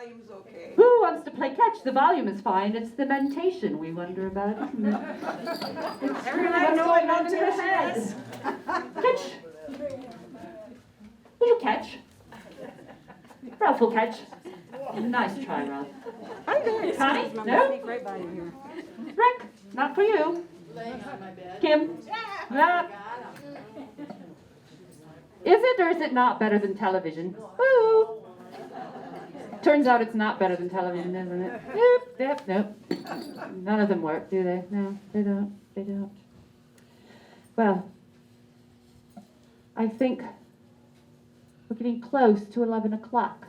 volume's okay. Who wants to play catch? The volume is fine. It's the mentation we wonder about, isn't it? Everybody know what mentation is? Catch. Will you catch? Ralph will catch. Nice try, Ralph. Hi there. Connie? No? Sneak right by you here. Rick, not for you. Kim? Ah. Is it or is it not better than television? Woo! Turns out it's not better than television, isn't it? Nope. None of them work, do they? No, they don't. Well, I think we're getting close to 11 o'clock.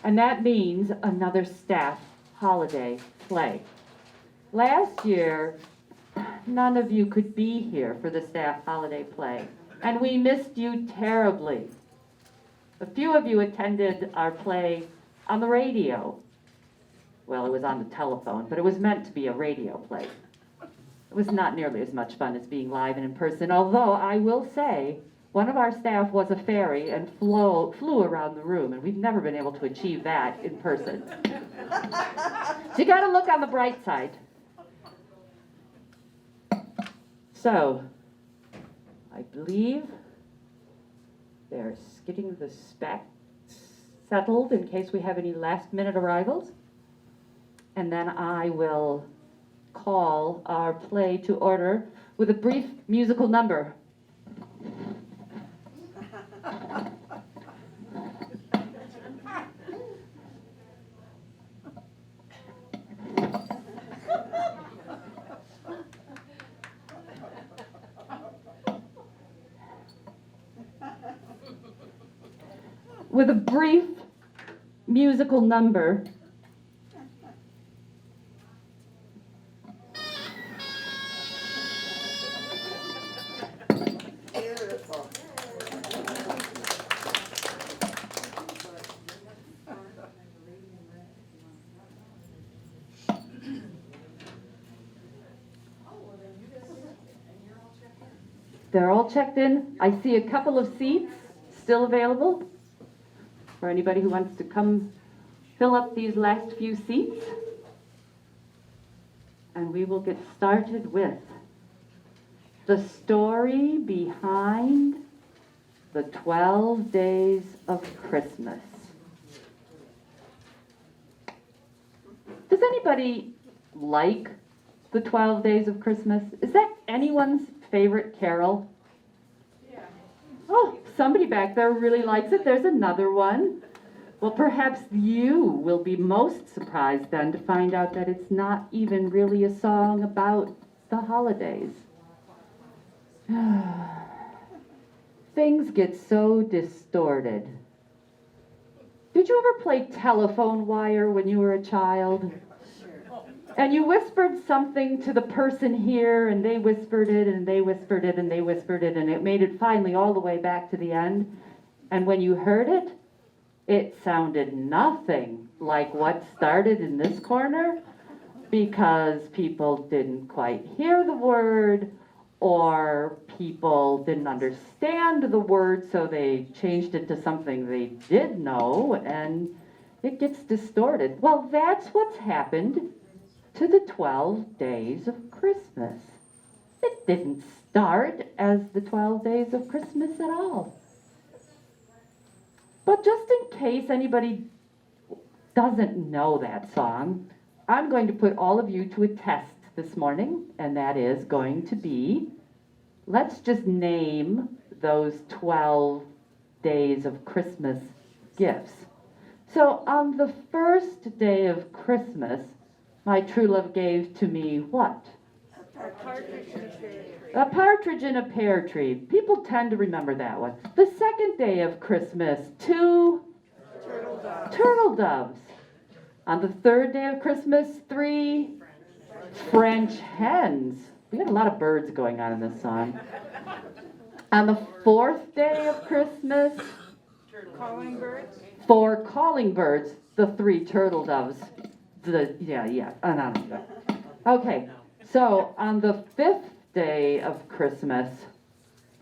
And that means another staff holiday play. Last year, none of you could be here for the staff holiday play, and we missed you terribly. A few of you attended our play on the radio. Well, it was on the telephone, but it was meant to be a radio play. It was not nearly as much fun as being live and in person, although I will say one of our staff was a fairy and flew around the room, and we've never been able to achieve that in person. So you gotta look on the bright side. So, I believe they're getting the specs settled in case we have any last-minute arrivals. And then I will call our play to order with a brief musical number. With a brief musical number, Beautiful. they're all checked in. I see a couple of seats still available for anybody who wants to come fill up these last few seats. And we will get started with the story behind the 12 Days of Christmas. Does anybody like the 12 Days of Christmas? Is that anyone's favorite carol? Yeah. Oh, somebody back there really likes it. There's another one. Well, perhaps you will be most surprised then to find out that it's not even really a song about the holidays. Things get so distorted. Did you ever play telephone wire when you were a child? And you whispered something to the person here, and they whispered it, and they whispered it, and they whispered it, and it made it finally all the way back to the end. And when you heard it, it sounded nothing like what started in this corner, because people didn't quite hear the word, or people didn't understand the word, so they changed it to something they did know, and it gets distorted. Well, that's what's happened to the 12 Days of Christmas. It didn't start as the 12 Days of Christmas at all. But just in case anybody doesn't know that song, I'm going to put all of you to a test this morning, and that is going to be, let's just name those 12 Days of Christmas gifts. So on the first day of Christmas, my true love gave to me what? A partridge in a pear tree. A partridge in a pear tree. People tend to remember that one. The second day of Christmas, two turtle doves. On the third day of Christmas, three French hens. We got a lot of birds going on in this song. On the fourth day of Christmas, Calling birds. four calling birds, the three turtle doves. Okay, so on the fifth day of Christmas,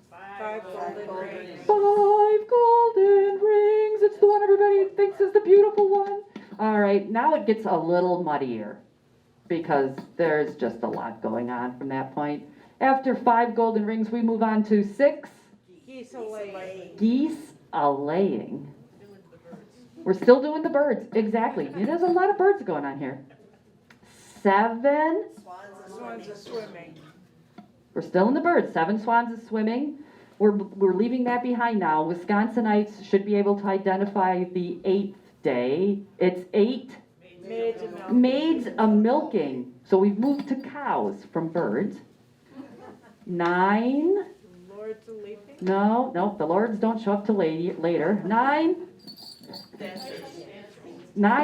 5 golden rings. 5 golden rings. It's the one everybody thinks is the beautiful one. All right, now it gets a little muddier because there's just a lot going on from that point. After 5 golden rings, we move on to 6 Geese a-laying. geese a-laying. We're still doing the birds, exactly. There's a lot of birds going on here. 7, Swans a swimming. we're still in the birds. 7 swans is swimming. We're leaving that behind now. Wisconsinites should be able to identify the 8th day. It's 8 Maids a milking. maids a milking. So we've moved to cows from birds. 9, Lords a leaping. no, the lords don't show up till later. 9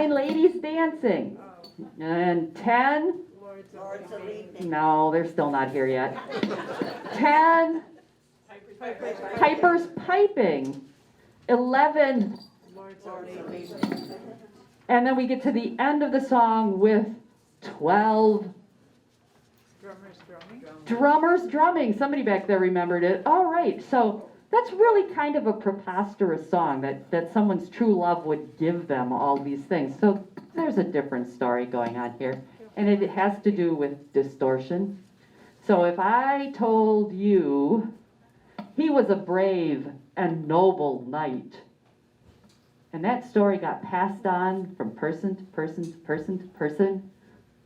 ladies dancing. Oh, And 10, Lords a leaping. no, they're still not here yet. 10, Pipers pipers piping. 11, Lords a leaping. and then we get to the end of the song with 12 Drummers drumming. drummers drumming. Somebody back there remembered it. All right, so that's really kind of a preposterous song that someone's true love would give them all these things. So there's a different story going on here, and it has to do with distortion. So if I told you he was a brave and noble knight, and that story got passed on from person to person to person to person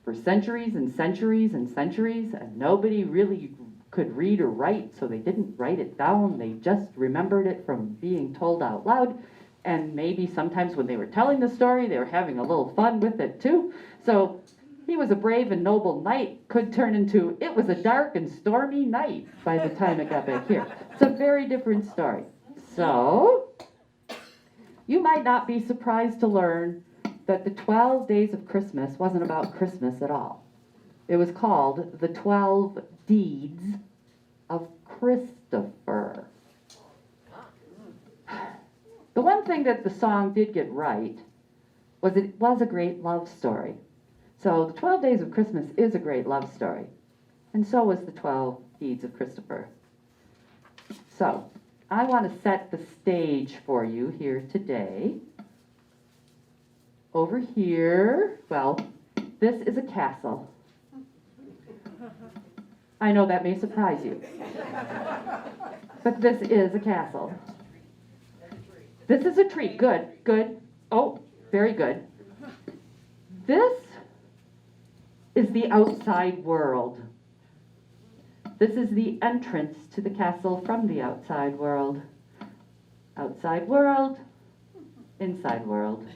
for centuries and centuries and centuries, and nobody really could read or write, so they didn't write it down. They just remembered it from being told out loud, and maybe sometimes when they were telling the story, they were having a little fun with it too. So he was a brave and noble knight could turn into it was a dark and stormy night by the time it got back here. It's a very different story. So you might not be surprised to learn that the 12 days of Christmas wasn't about Christmas at all. It was called the 12 Deeds of Christopher. The one thing that the song did get right was it was a great love story. So the 12 Days of Christmas is a great love story. And so was the 12 Deeds of Christopher. So I want to set the stage for you here today. Over here, well, this is a castle. I know that may surprise you. But this is a castle. This is a tree. Good, good. Oh, very good. This is the outside world. This is the entrance to the castle from the outside world. Outside world, inside world.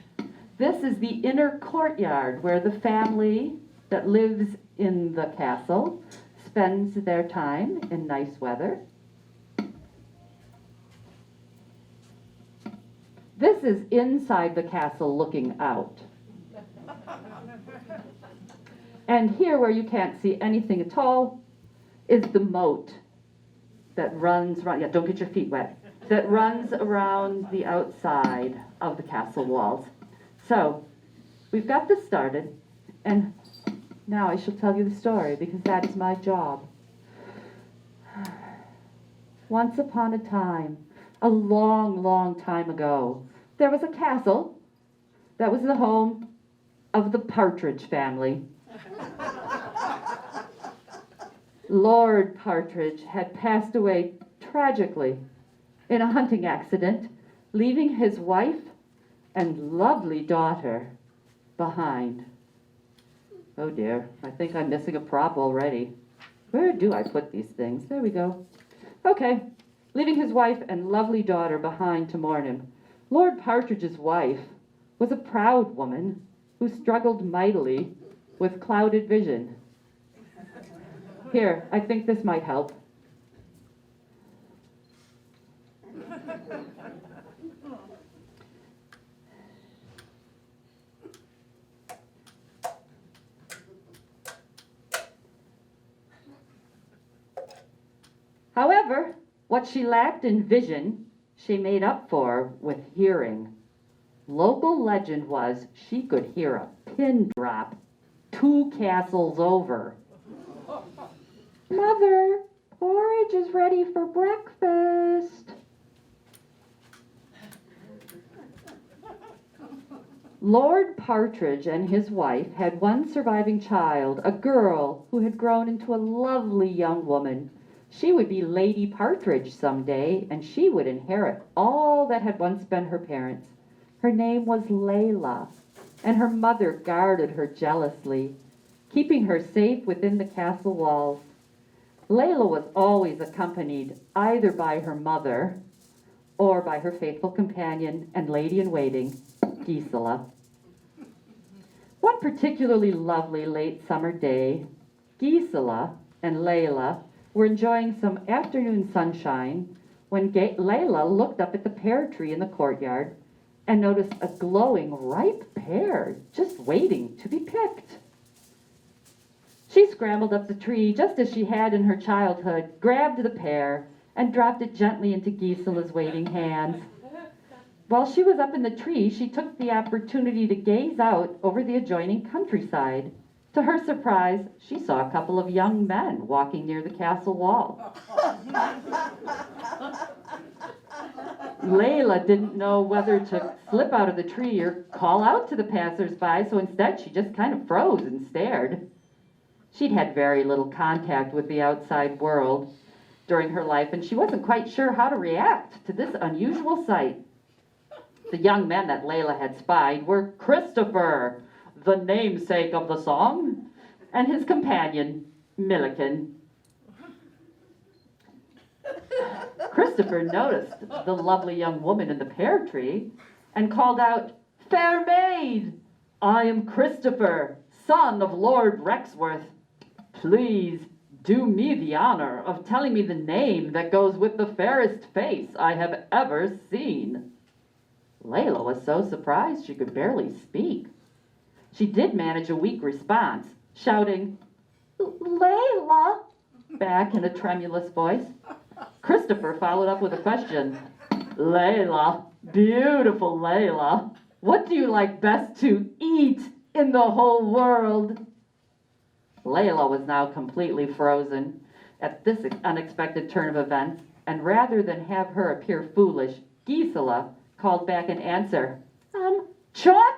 This is the inner courtyard where the family that lives in the castle spends their time in nice weather. This is inside the castle looking out. And here where you can't see anything at all is the moat that runs around, yeah, don't get your feet wet, that runs around the outside of the castle walls. So, we've got this started, and now I shall tell you the story, because that is my job. Once upon a time, a long, long time ago, there was a castle that was the home of the Partridge family. Lord Partridge had passed away tragically in a hunting accident, leaving his wife and lovely daughter behind. Oh dear, I think I'm missing a prop already. Where do I put these things? There we go. Okay, leaving his wife and lovely daughter behind to mourn him. Lord Partridge's wife was a proud woman who struggled mightily with clouded vision. Here, I think this might help. However, what she lacked in vision, she made up for with hearing. Local legend was she could hear a pin drop 2 castles over. Mother, porridge is ready for breakfast. Lord Partridge and his wife had one surviving child, a girl who had grown into a lovely young woman. She would be Lady Partridge some day, and she would inherit all that had once been her parents'. Her name was Layla, and her mother guarded her jealously, keeping her safe within the castle walls. Layla was always accompanied either by her mother or by her faithful companion and lady-in-waiting, Gisela. One particularly lovely late summer day, Gisela and Layla were enjoying some afternoon sunshine when Layla looked up at the pear tree in the courtyard and noticed a glowing ripe pear just waiting to be picked. She scrambled up the tree just as she had in her childhood, grabbed the pear, and dropped it gently into Gisela's waiting hands. While she was up in the tree, she took the opportunity to gaze out over the adjoining countryside. To her surprise, she saw a couple of young men walking near the castle wall. Layla didn't know whether to slip out of the tree or call out to the passers-by, so instead she just kind of froze and stared. She'd had very little contact with the outside world during her life, and she wasn't quite sure how to react to this unusual sight. The young men that Layla had spied were Christopher, the namesake of the song, and his companion, Milliken. Christopher noticed the lovely young woman in the pear tree and called out, "Fair maid, I am Christopher, son of Lord Rexworth. Please do me the honor of telling me the name that goes with the fairest face I have ever seen." Layla was so surprised she could barely speak. She did manage a weak response, shouting, "Layla," back in a tremulous voice. Christopher followed up with a question. "Layla, beautiful Layla, what do you like best to eat in the whole world?" Layla was now completely frozen at this unexpected turn of events, and rather than have her appear foolish, Gisela called back an answer. Chocolate?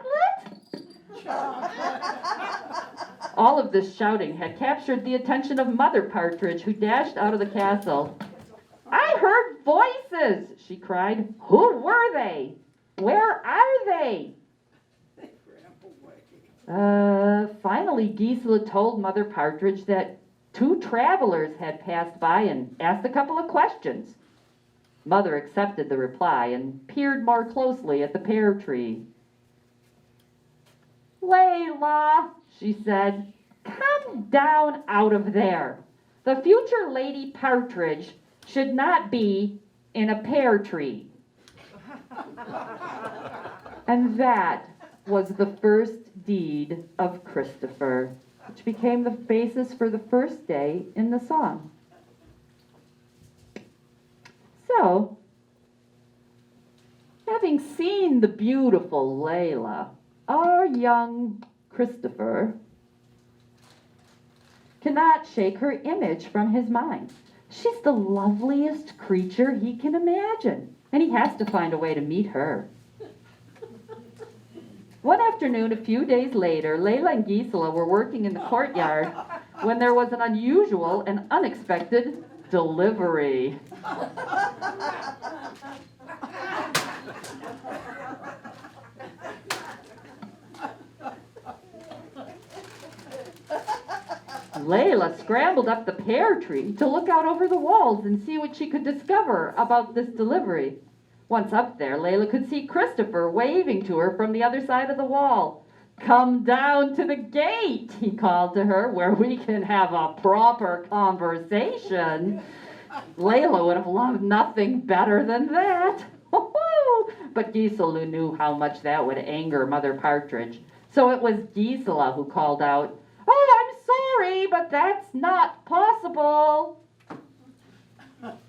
All of this shouting had captured the attention of Mother Partridge, who dashed out of the castle. "I heard voices," she cried. "Who were they? Where are they?" Finally, Gisela told Mother Partridge that 2 travelers had passed by and asked a couple of questions. Mother accepted the reply and peered more closely at the pear tree. "Layla," she said, "come down out of there. The future Lady Partridge should not be in a pear tree." And that was the first deed of Christopher, which became the basis for the first day in the song. So, having seen the beautiful Layla, our young Christopher cannot shake her image from his mind. She's the loveliest creature he can imagine, and he has to find a way to meet her. One afternoon, a few days later, Layla and Gisela were working in the courtyard when there was an unusual and unexpected delivery. Layla scrambled up the pear tree to look out over the walls and see what she could discover about this delivery. Once up there, Layla could see Christopher waving to her from the other side of the wall. "Come down to the gate," he called to her, "where we can have a proper conversation." Layla would have loved nothing better than that. But Gisela knew how much that would anger Mother Partridge. So it was Gisela who called out, "Oh, I'm sorry, but that's not possible."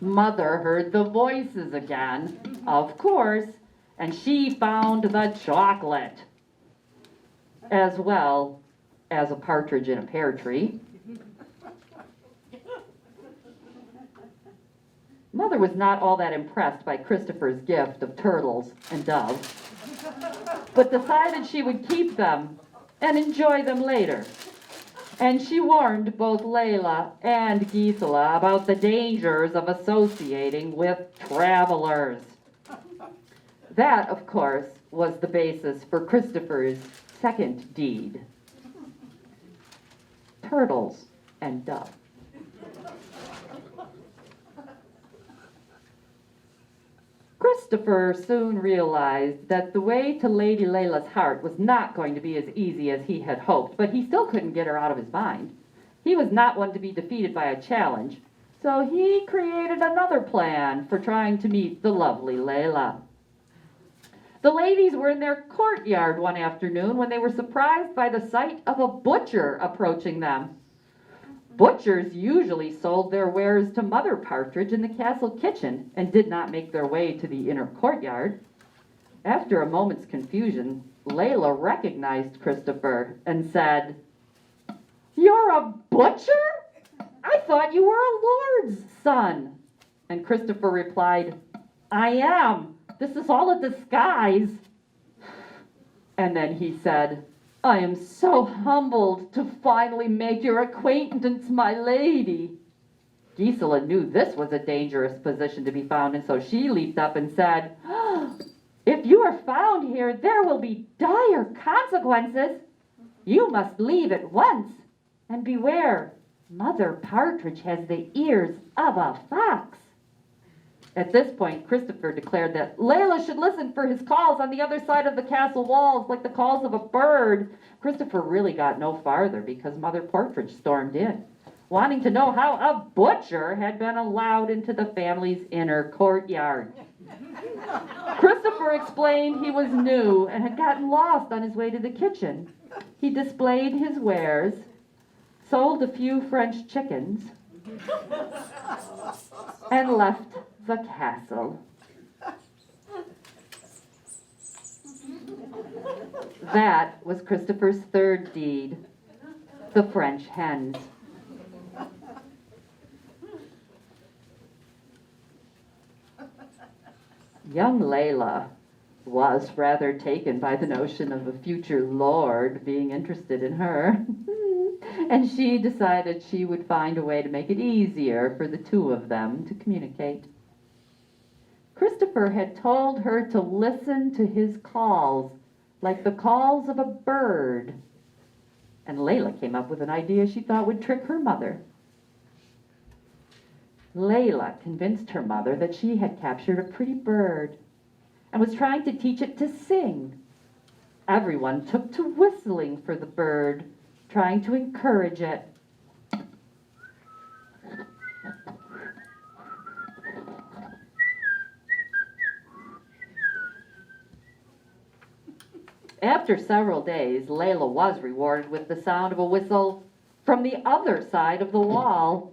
Mother heard the voices again, of course, and she found the chocolate, as well as a partridge in a pear tree. Mother was not all that impressed by Christopher's gift of turtles and doves. but decided she would keep them and enjoy them later. And she warned both Layla and Gisela about the dangers of associating with travelers. That, of course, was the basis for Christopher's second deed. Turtles and Dove. Christopher soon realized that the way to Lady Layla's heart was not going to be as easy as he had hoped, but he still couldn't get her out of his mind. He was not one to be defeated by a challenge, so he created another plan for trying to meet the lovely Layla. The ladies were in their courtyard one afternoon when they were surprised by the sight of a butcher approaching them. Butchers usually sold their wares to Mother Partridge in the castle kitchen and did not make their way to the inner courtyard. After a moment's confusion, Layla recognized Christopher and said, "You're a butcher? I thought you were a lord's son." And Christopher replied, "I am. This is all a disguise." And then he said, "I am so humbled to finally make your acquaintance, my lady." Gisela knew this was a dangerous position to be found in, so she leaped up and said, "If you are found here, there will be dire consequences. You must leave at once, and beware, Mother Partridge has the ears of a fox." At this point, Christopher declared that Layla should listen for his calls on the other side of the castle walls, like the calls of a bird. Christopher really got no farther because Mother Partridge stormed in, wanting to know how a butcher had been allowed into the family's inner courtyard. Christopher explained he was new and had gotten lost on his way to the kitchen. He displayed his wares, sold a few French chickens, and left the castle. That was Christopher's third deed, the French hens. Young Layla was rather taken by the notion of a future lord being interested in her, and she decided she would find a way to make it easier for the two of them to communicate. Christopher had told her to listen to his calls like the calls of a bird, and Layla came up with an idea she thought would trick her mother. Layla convinced her mother that she had captured a pretty bird and was trying to teach it to sing. Everyone took to whistling for the bird, trying to encourage it. After several days, Layla was rewarded with the sound of a whistle from the other side of the wall.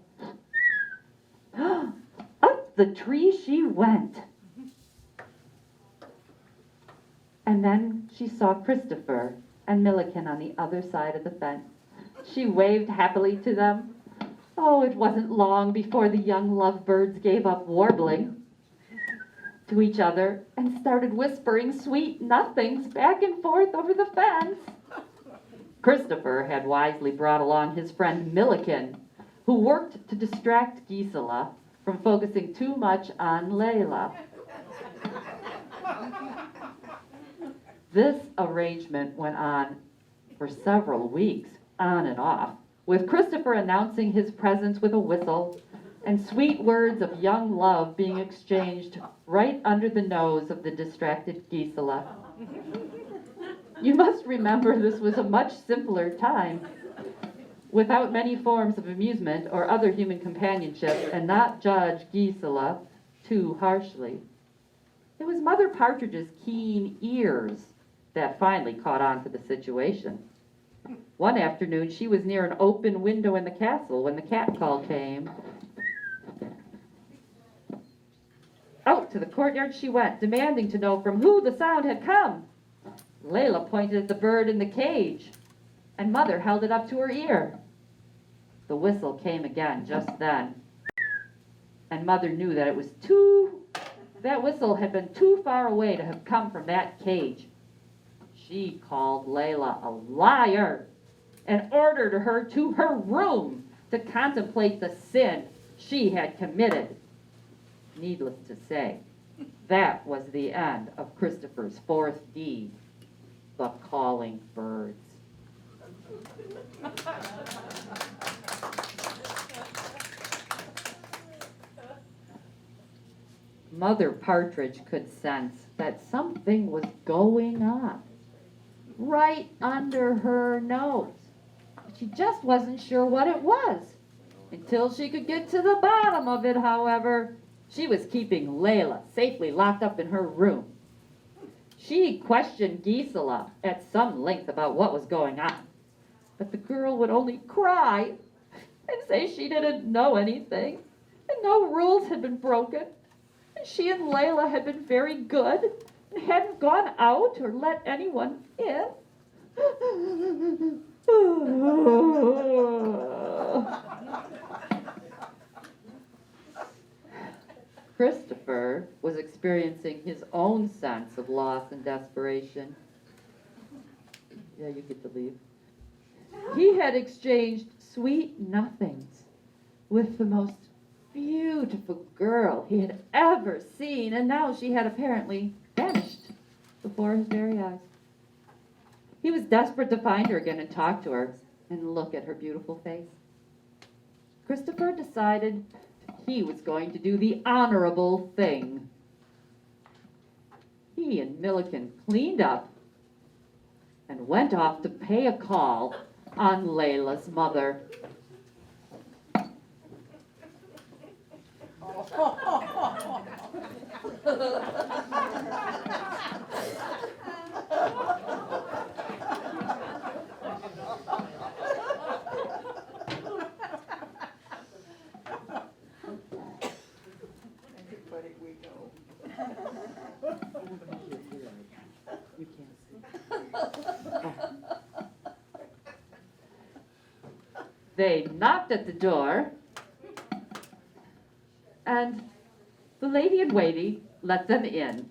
Up the tree she went. And then she saw Christopher and Milliken on the other side of the fence. She waved happily to them. Oh, it wasn't long before the young lovebirds gave up warbling to each other and started whispering sweet nothings back and forth over the fence. Christopher had wisely brought along his friend Milliken, who worked to distract Gisela from focusing too much on Layla. This arrangement went on for several weeks, on and off, with Christopher announcing his presence with a whistle and sweet words of young love being exchanged right under the nose of the distracted Gisela. You must remember this was a much simpler time, without many forms of amusement or other human companionship, and not judge Gisela too harshly. It was Mother Partridge's keen ears that finally caught on to the situation. One afternoon, she was near an open window in the castle when the cat call came. Out to the courtyard she went, demanding to know from who the sound had come. Layla pointed at the bird in the cage, and Mother held it up to her ear. The whistle came again just then, and Mother knew that that whistle had been too far away to have come from that cage. she called Layla a liar and ordered her to her room to contemplate the sin she had committed. Needless to say, that was the end of Christopher's fourth deed, the calling birds. Mother Partridge could sense that something was going on right under her nose. She just wasn't sure what it was. Until she could get to the bottom of it, however, she was keeping Layla safely locked up in her room. She questioned Gisela at some length about what was going on, but the girl would only cry and say she didn't know anything, and no rules had been broken, and she and Layla had been very good and hadn't gone out or let anyone in. Christopher was experiencing his own sense of loss and desperation. Yeah, you get to leave. He had exchanged sweet nothings with the most beautiful girl he had ever seen, and now she had apparently vanished before his very eyes. He was desperate to find her again and talk to her and look at her beautiful face. Christopher decided he was going to do the honorable thing. He and Milliken cleaned up and went off to pay a call on Layla's mother. They knocked at the door, and the lady-in-waiting let them in.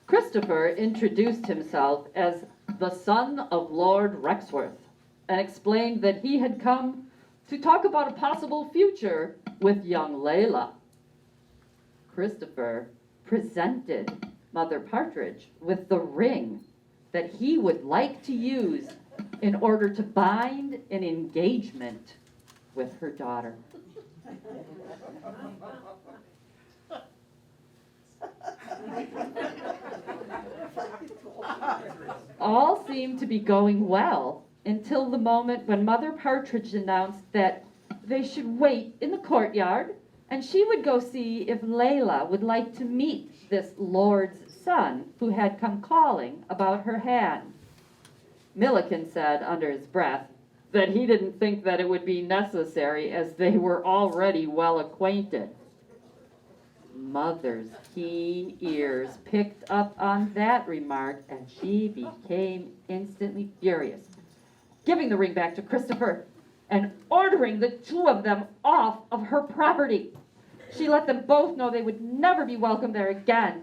Christopher introduced himself as the son of Lord Rexworth and explained that he had come to talk about a possible future with young Layla. Christopher presented Mother Partridge with the ring that he would like to use in order to bind an engagement with her daughter. All seemed to be going well until the moment when Mother Partridge announced that they should wait in the courtyard and she would go see if Layla would like to meet this lord's son who had come calling about her hand. Milliken said under his breath that he didn't think that it would be necessary as they were already well acquainted. Mother's keen ears picked up on that remark and she became instantly furious, giving the ring back to Christopher and ordering the two of them off of her property. She let them both know they would never be welcome there again.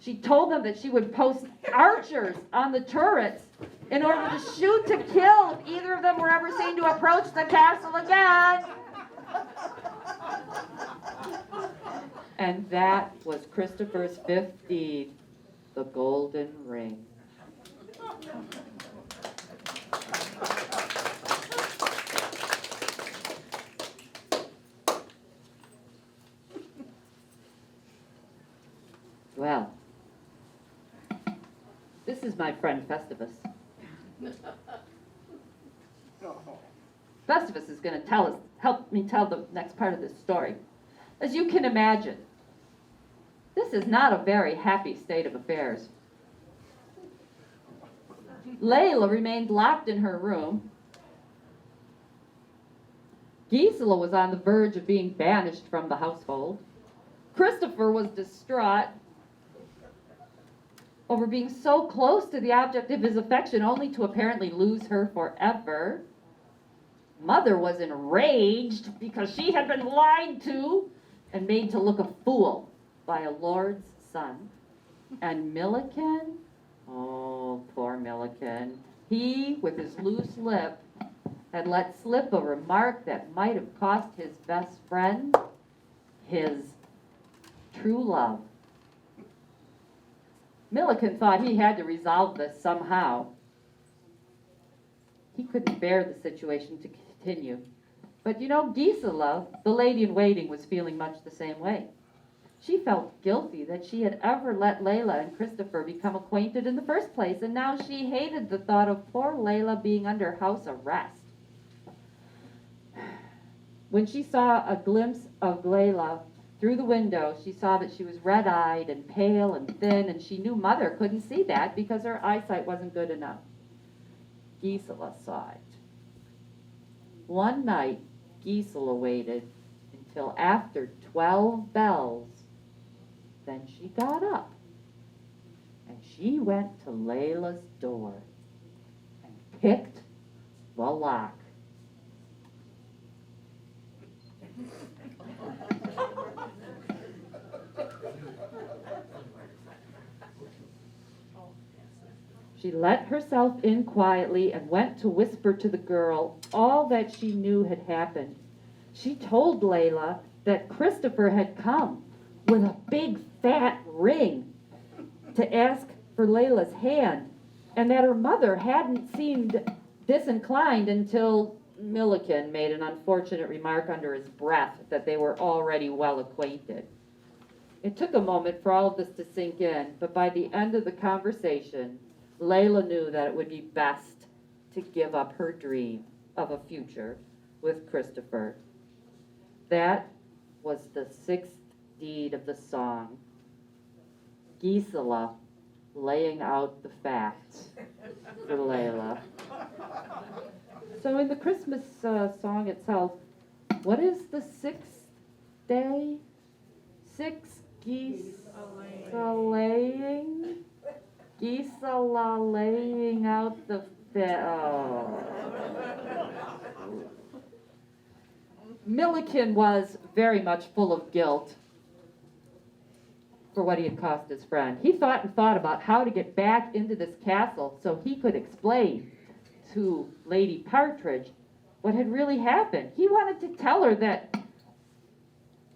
She told them that she would post archers on the turrets in order to shoot to kill if either of them were ever seen to approach the castle again. And that was Christopher's fifth deed, the golden ring. Well, this is my friend Festivus. Festivus is going to help me tell the next part of this story. As you can imagine, this is not a very happy state of affairs. Layla remained locked in her room. Gisela was on the verge of being banished from the household. Christopher was distraught. over being so close to the object of his affection only to apparently lose her forever. Mother was enraged because she had been lied to and made to look a fool by a lord's son. And Milliken, oh, poor Milliken, he, with his loose lip, had let slip a remark that might have cost his best friend his true love. Milliken thought he had to resolve this somehow. He couldn't bear the situation to continue. But you know, Gisela, the lady-in-waiting, was feeling much the same way. She felt guilty that she had ever let Layla and Christopher become acquainted in the first place, and now she hated the thought of poor Layla being under house arrest. When she saw a glimpse of Layla through the window, she saw that she was red-eyed and pale and thin, and she knew Mother couldn't see that because her eyesight wasn't good enough. Gisela saw it. One night, Gisela waited until after 12 bells. Then she got up, and she went to Layla's door and picked the lock. She let herself in quietly and went to whisper to the girl all that she knew had happened. She told Layla that Christopher had come with a big fat ring to ask for Layla's hand, and that her mother hadn't seemed disinclined until Milliken made an unfortunate remark under his breath that they were already well acquainted. It took a moment for all of this to sink in, but by the end of the conversation, Layla knew that it would be best to give up her dream of a future with Christopher. That was the sixth deed of the song. Gisela laying out the facts for Layla. So in the Christmas song itself, what is the sixth day? Six geese laying? Gisela laying out the Milliken was very much full of guilt for what he had cost his friend. He thought and thought about how to get back into this castle so he could explain to Lady Partridge what had really happened. He wanted to tell her that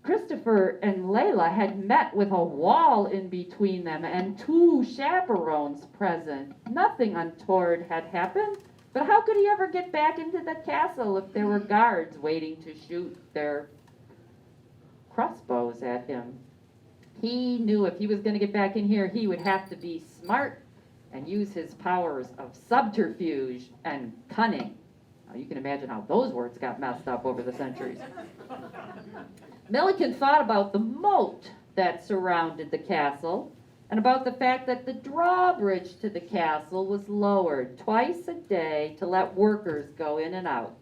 Christopher and Layla had met with a wall in between them and two chaperones present. Nothing untoward had happened, but how could he ever get back into the castle if there were guards waiting to shoot their crossbows at him? He knew if he was going to get back in here, he would have to be smart and use his powers of subterfuge and cunning. Now, you can imagine how those words got messed up over the centuries. Milliken thought about the moat that surrounded the castle and about the fact that the drawbridge to the castle was lowered twice a day to let workers go in and out.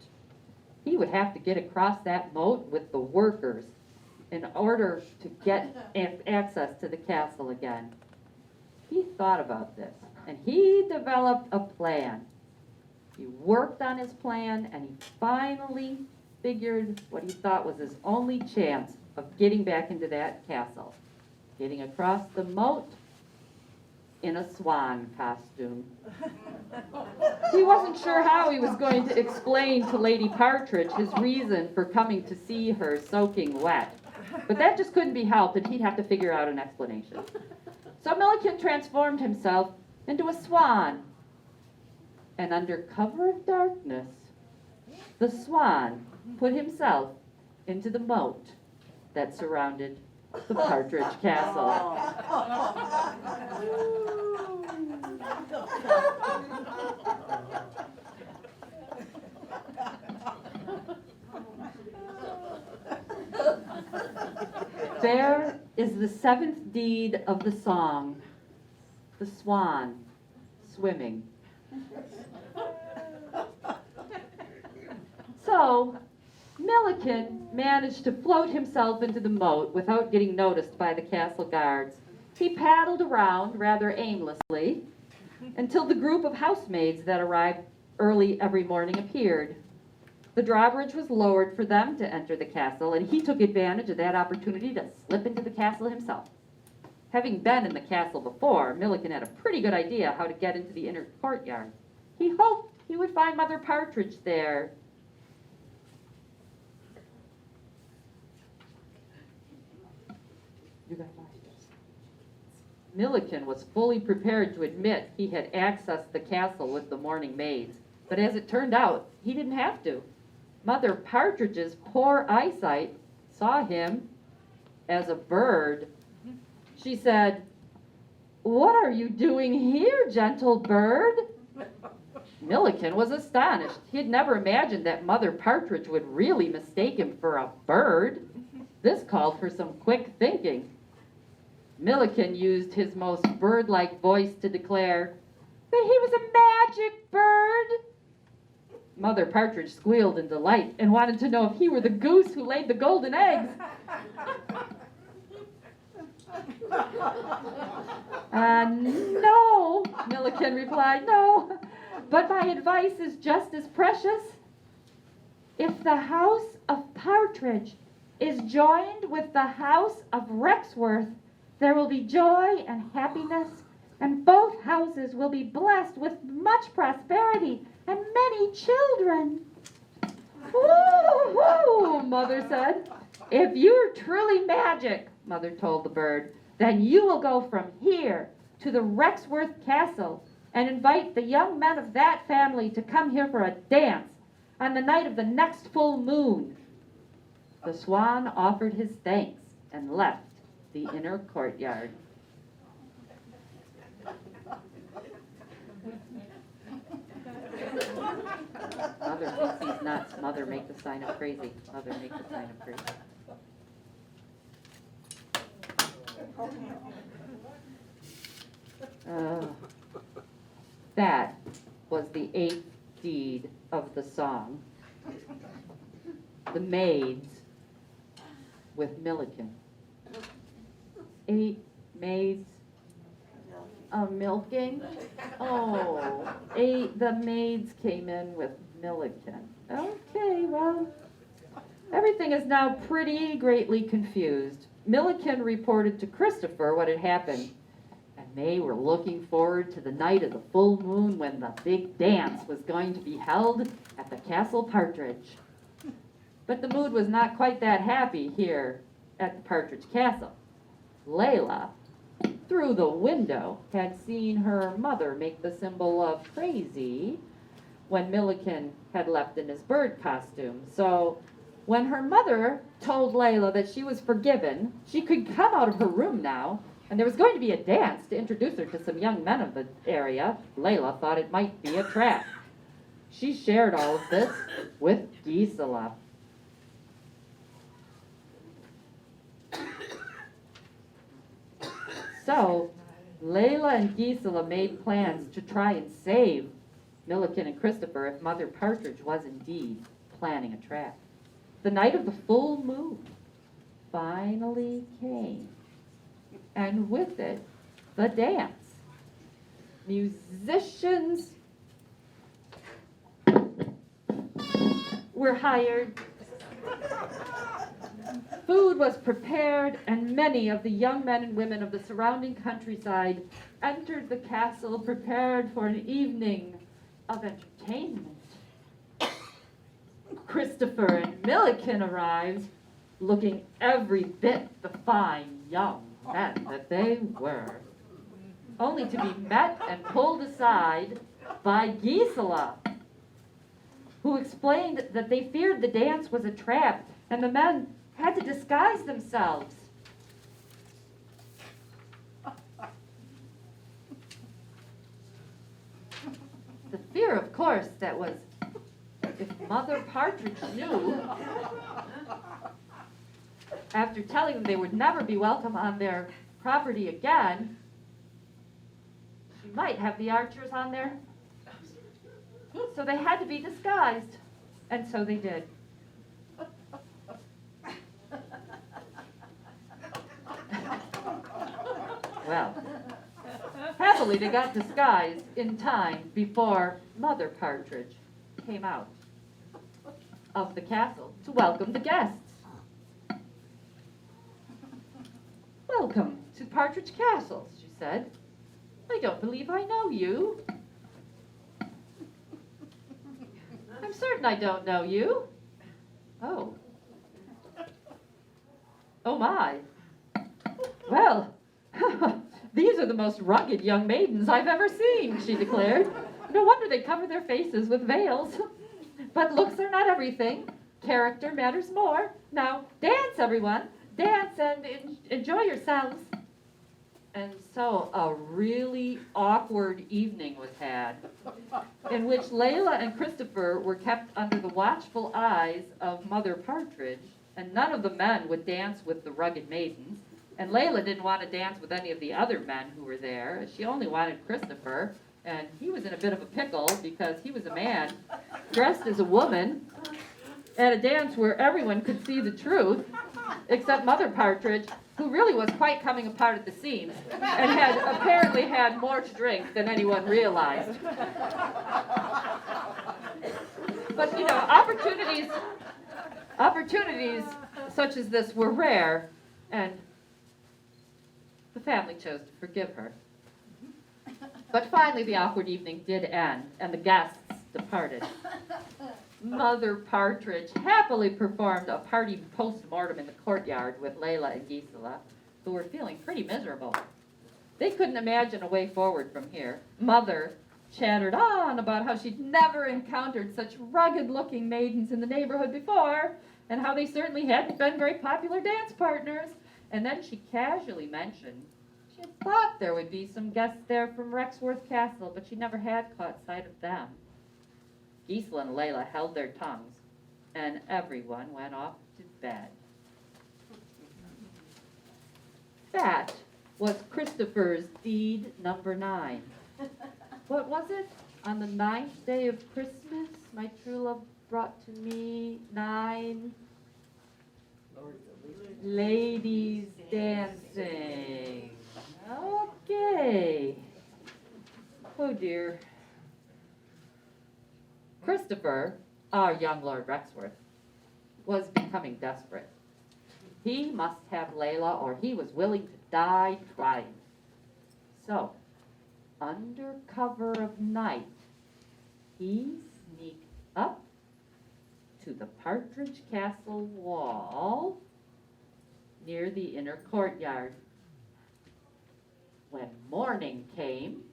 He would have to get across that moat with the workers in order to get access to the castle again. He thought about this, and he developed a plan. He worked on his plan, and he finally figured what he thought was his only chance of getting back into that castle, getting across the moat in a swan costume. He wasn't sure how he was going to explain to Lady Partridge his reason for coming to see her soaking wet, but that just couldn't be helped, and he'd have to figure out an explanation. So Milliken transformed himself into a swan, and under cover of darkness, the swan put himself into the moat that surrounded the Partridge Castle. There is the seventh deed of the song, the swan swimming. So, Milliken managed to float himself into the moat without getting noticed by the castle guards. He paddled around rather aimlessly until the group of housemaids that arrived early every morning appeared. The drawbridge was lowered for them to enter the castle, and he took advantage of that opportunity to slip into the castle himself. Having been in the castle before, Milliken had a pretty good idea how to get into the inner courtyard. He hoped he would find Mother Partridge there. You gotta watch this. Milliken was fully prepared to admit he had accessed the castle with the morning maids, but as it turned out, he didn't have to. Mother Partridge's poor eyesight saw him as a bird. She said, "What are you doing here, gentle bird?" Milliken was astonished. He had never imagined that Mother Partridge would really mistake him for a bird. This called for some quick thinking. Milliken used his most bird-like voice to declare that he was a magic bird. Mother Partridge squealed in delight and wanted to know if he were the goose who laid the golden eggs. No, Milliken replied, no, but my advice is just as precious. If the house of Partridge is joined with the house of Rexworth, there will be joy and happiness, and both houses will be blessed with much prosperity and many children. Woo-hoo, Mother said. If you're truly magic, Mother told the bird, then you will go from here to the Rexworth Castle and invite the young men of that family to come here for a dance on the night of the next full moon. The swan offered his thanks and left the inner courtyard. Mother thinks he's nuts. Mother, make the sign of crazy. Mother, make the sign of crazy. That was the 8th deed of the song. The maids with Milliken. 8 maids milking. Oh, 8. The maids came in with Milliken. Okay, well, everything is now pretty greatly confused. Milliken reported to Christopher what had happened, and they were looking forward to the night of the full moon when the big dance was going to be held at the Castle Partridge. But the mood was not quite that happy here at the Partridge Castle. Layla, through the window, had seen her mother make the symbol of crazy when Milliken had left in his bird costume. So when her mother told Layla that she was forgiven, she could come out of her room now, and there was going to be a dance to introduce her to some young men of the area, Layla thought it might be a trap. She shared all of this with Gisela. So, Layla and Gisela made plans to try and save Milliken and Christopher if Mother Partridge was indeed planning a trap. The night of the full moon finally came, and with it, the dance. Musicians were hired. Food was prepared, and many of the young men and women of the surrounding countryside entered the castle prepared for an evening of entertainment. Christopher and Milliken arrived, looking every bit the fine young men that they were, only to be met and pulled aside by Gisela, who explained that they feared the dance was a trap, and the men had to disguise themselves. The fear, of course, that was if Mother Partridge knew, after telling them they would never be welcome on their property again, she might have the archers on there. So they had to be disguised, and so they did. Well, happily they got disguised in time before Mother Partridge came out of the castle to welcome the guests. "Welcome to Partridge Castle," she said. "I don't believe I know you." "I'm certain I don't know you." "Oh. Oh my. Well, these are the most rugged young maidens I've ever seen," she declared. "No wonder they cover their faces with veils. But looks are not everything. Character matters more. Now, dance, everyone. Dance and enjoy yourselves." And so a really awkward evening was had, in which Layla and Christopher were kept under the watchful eyes of Mother Partridge, and none of the men would dance with the rugged maidens, and Layla didn't want to dance with any of the other men who were there. She only wanted Christopher, and he was in a bit of a pickle because he was a man dressed as a woman at a dance where everyone could see the truth, except Mother Partridge, who really was quite coming apart at the seams and had apparently had more to drink than anyone realized. But you know, opportunities such as this were rare, and the family chose to forgive her. But finally the awkward evening did end, and the guests departed. Mother Partridge happily performed a party post-mortem in the courtyard with Layla and Gisela, who were feeling pretty miserable. They couldn't imagine a way forward from here. Mother chattered on about how she'd never encountered such rugged-looking maidens in the neighborhood before, and how they certainly hadn't been very popular dance partners. And then she casually mentioned she had thought there would be some guests there from Rexworth Castle, but she never had caught sight of them. Gisela and Layla held their tongues, and everyone went off to bed. That was Christopher's deed number 9. What was it? "On the 9th day of Christmas, my true love brought to me 9 ladies dancing." Okay. Oh dear. Christopher, our young Lord Rexworth, was becoming desperate. He must have Layla, or he was willing to die trying. So, under cover of night, he sneaked up to the Partridge Castle wall near the inner courtyard. When morning came,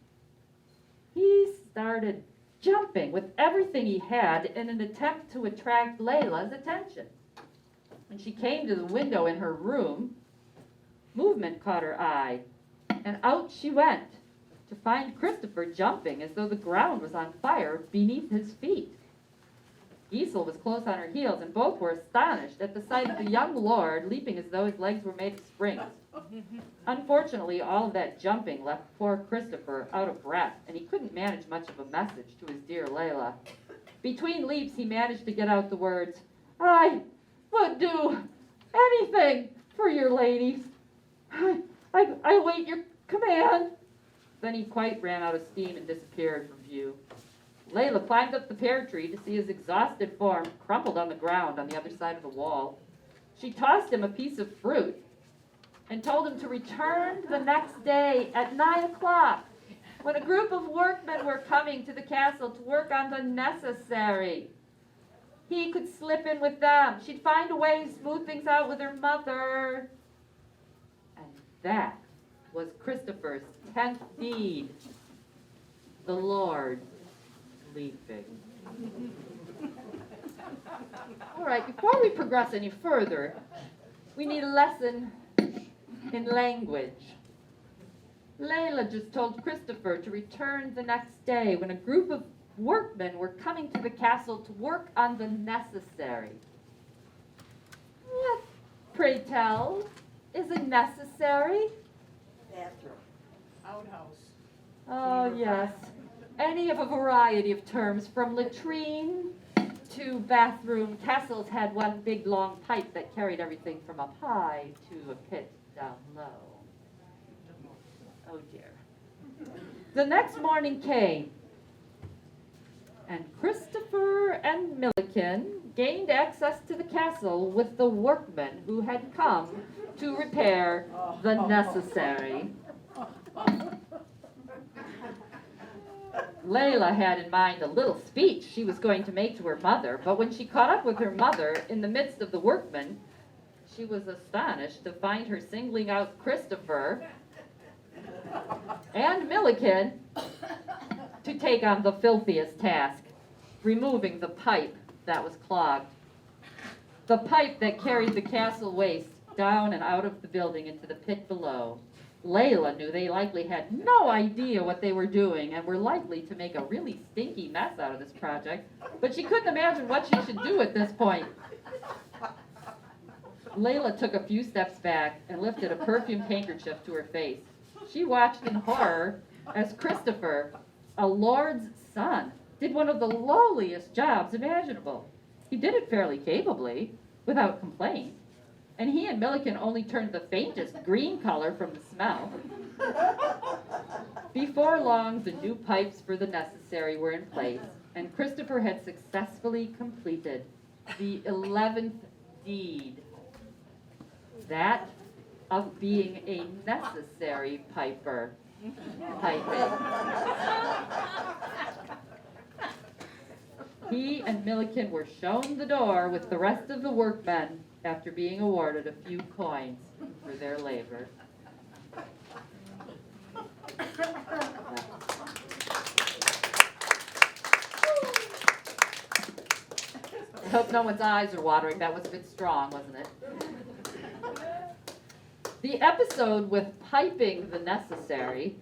he started jumping with everything he had in an attempt to attract Layla's attention. When she came to the window in her room, movement caught her eye, and out she went to find Christopher jumping as though the ground was on fire beneath his feet. Gisela was close on her heels, and both were astonished at the sight of the young lord leaping as though his legs were made of springs. Unfortunately, all of that jumping left poor Christopher out of breath, and he couldn't manage much of a message to his dear Layla. Between leaps, he managed to get out the words, "I would do anything for your ladies. I wait your command." Then he quite ran out of steam and disappeared from view. Layla climbed up the pear tree to see his exhausted form crumpled on the ground on the other side of the wall. She tossed him a piece of fruit and told him to return the next day at 9 o'clock, when a group of workmen were coming to the castle to work on the necessary. He could slip in with them. She'd find a way to smooth things out with her mother. And that was Christopher's 10th deed. The Lord sleeping. All right, before we progress any further, we need a lesson in language. Layla just told Christopher to return the next day when a group of workmen were coming to the castle to work on the necessary. What, pray tell, is a necessary? Bathroom. Outhouse. Oh, yes. Any of a variety of terms, from latrine to bathroom. Castles had one big long pipe that carried everything from up high to a pit down low. Oh dear. The next morning came, and Christopher and Milliken gained access to the castle with the workmen who had come to repair the necessary. Layla had in mind a little speech she was going to make to her mother, but when she caught up with her mother in the midst of the workmen, she was astonished to find her singling out Christopher and Milliken to take on the filthiest task, removing the pipe that was clogged. The pipe that carried the castle waste down and out of the building into the pit below. Layla knew they likely had no idea what they were doing and were likely to make a really stinky mess out of this project, but she couldn't imagine what she should do at this point. Layla took a few steps back and lifted a perfumed handkerchief to her face. She watched in horror as Christopher, a lord's son, did one of the lowliest jobs imaginable. He did it fairly capably, without complaint, and he and Milliken only turned the faintest green color from the smell. Before long, the new pipes for the necessary were in place, and Christopher had successfully completed the 11th deed, that of being a necessary piper. Piping. He and Milliken were shown the door with the rest of the workmen after being awarded a few coins for their labor. I hope no one's eyes are watering. That was a bit strong, wasn't it? The episode with piping the necessary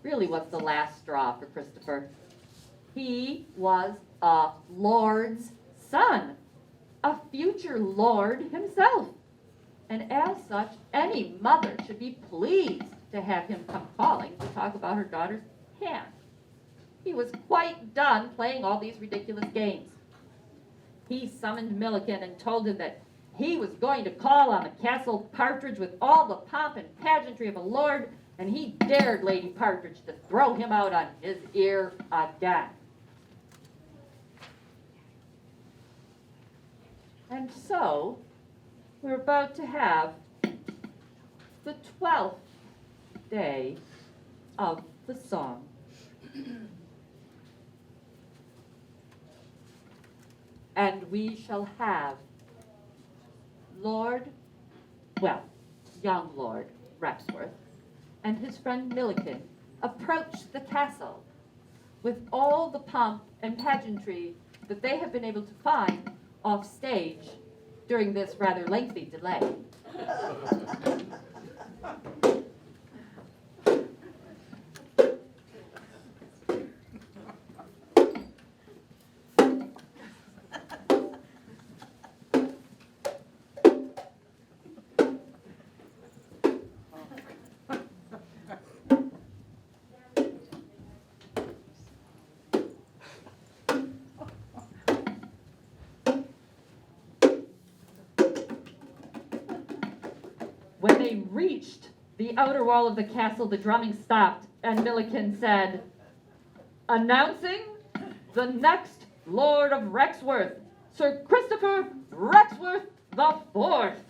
really was the last straw for Christopher. He was a lord's son, a future lord himself. And as such, any mother should be pleased to have him come calling to talk about her daughter's hand. He was quite done playing all these ridiculous games. He summoned Milliken and told him that he was going to call on the Castle Partridge with all the pomp and pageantry of a lord, and he dared Lady Partridge to throw him out on his ear again. And so, we're about to have the 12th day of the song. And we shall have young Lord Rexworth and his friend Milliken approach the castle with all the pomp and pageantry that they have been able to find off stage during this rather lengthy delay. When they reached the outer wall of the castle, the drumming stopped, and Milliken said, "Announcing the next Lord of Rexworth, Sir Christopher Rexworth the Fourth."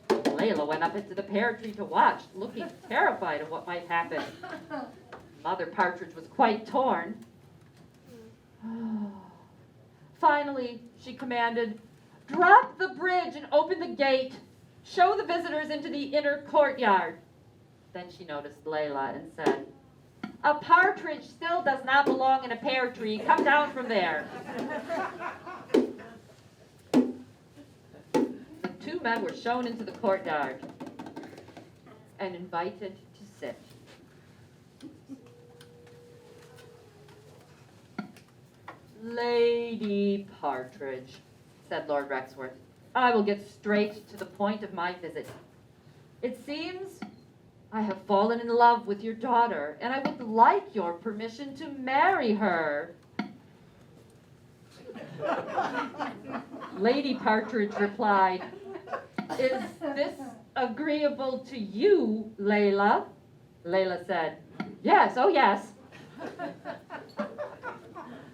Layla went up into the pear tree to watch, looking terrified of what might happen. Mother Partridge was quite torn. Finally, she commanded, "Drop the bridge and open the gate. Show the visitors into the inner courtyard." Then she noticed Layla and said, "A partridge still does not belong in a pear tree. Come down from there." The two men were shown into the courtyard and invited to sit. "Lady Partridge," said Lord Rexworth, "I will get straight to the point of my visit. It seems I have fallen in love with your daughter, and I would like your permission to marry her." Lady Partridge replied, "Is this agreeable to you, Layla?" Layla said, "Yes, oh yes."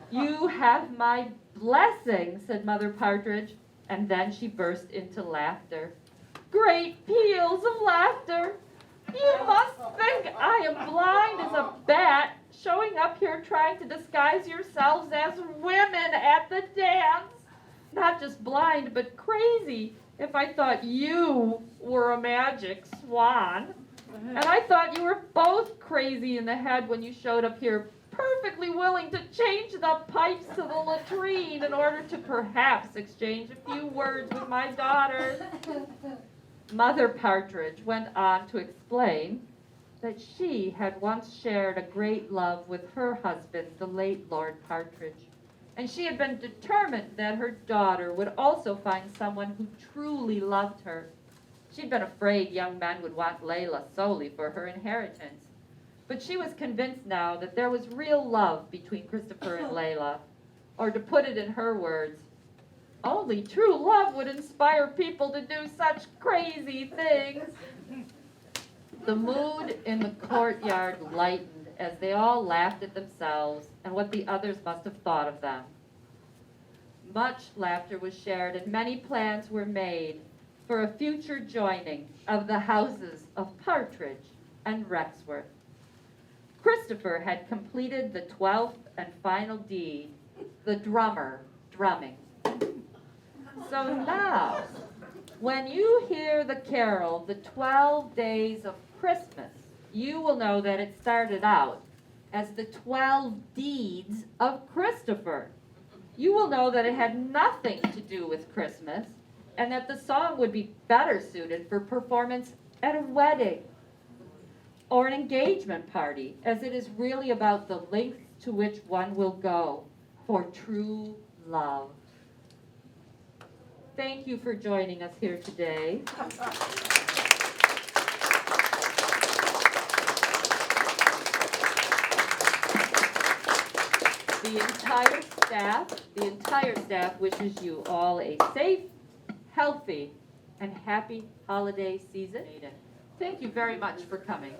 "You have my blessing," said Mother Partridge, and then she burst into laughter. Great peals of laughter. "You must think I am blind as a bat, showing up here trying to disguise yourselves as women at the dance. Not just blind, but crazy, if I thought you were a magic swan. And I thought you were both crazy in the head when you showed up here, perfectly willing to change the pipes to the latrine in order to perhaps exchange a few words with my daughters." Mother Partridge went on to explain that she had once shared a great love with her husband, the late Lord Partridge, and she had been determined that her daughter would also find someone who truly loved her. She'd been afraid young men would want Layla solely for her inheritance, but she was convinced now that there was real love between Christopher and Layla, or to put it in her words, only true love would inspire people to do such crazy things. The mood in the courtyard lightened as they all laughed at themselves and what the others must have thought of them. Much laughter was shared and many plans were made for a future joining of the houses of Partridge and Rexworth. Christopher had completed the 12th and final deed, the drummer drumming. So now, when you hear the carol, the 12 Days of Christmas, you will know that it started out as the 12 Deeds of Christopher. You will know that it had nothing to do with Christmas, and that the song would be better suited for performance at a wedding or an engagement party, as it is really about the lengths to which one will go for true love. Thank you for joining us here today. The entire staff wishes you all a safe, healthy, and happy holiday season. Thank you very much for coming.